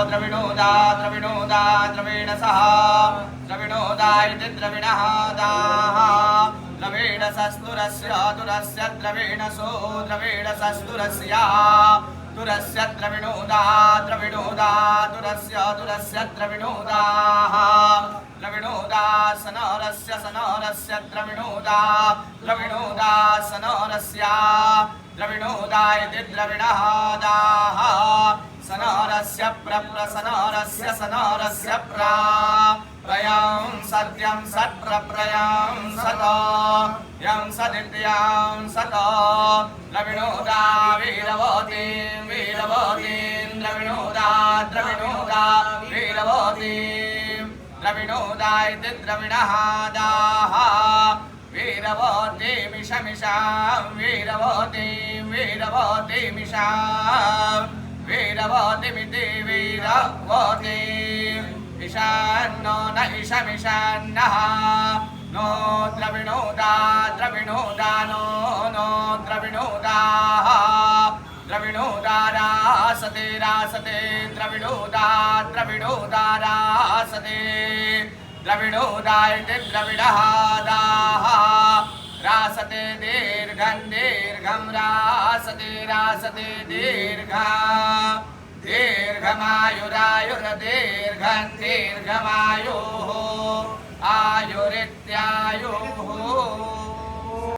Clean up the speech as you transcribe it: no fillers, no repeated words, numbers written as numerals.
द्रविणोदा द्रविणोदा द्रविण सह द्रविणोदा इति द्रविणः दाः द्रविणसस्तुरस्य तुरस्य द्रविणसो द्रविणसस्तुरस्य तुरस्य द्रविणोदा द्रविणोदा तुरस्य तुरस्य द्रविणोदाः द्रविणोदा सनरस्य सनरस्य द्रविणोदा द्रविणोदा सनरस्य द्रविणोदा इति द्रविणः दाः सनरस्य प्रप्रसनरस्य सनरस्य प्रयं सत्यं सत्प्रप्रयं सत यं सदित्यं सत द्रविणोदा वीरवतीं वीरवतीं द्रविणोदा द्रविणोदा वीरवतीं द्रविणोदा इति द्रविणः दाः वीरवतीमिषमिषां वीरवतीं वीरवतीमिषां वीरवतीमिति वीरवतीम् ईशान्नो न ईशमिषान्नः नो द्रविणोदा द्रविणोदा नो नो द्रविणोदाः द्रविणोदा रासते रासते द्रविणोदा द्रविणोदा रासते द्रविणोदा इति द्रविणः दाः रासते दीर्घं दीर्घं रासते रासते दीर्घं दीर्घमायुरायुर्दीर्घं दीर्घमायुः आयुरित्यायुः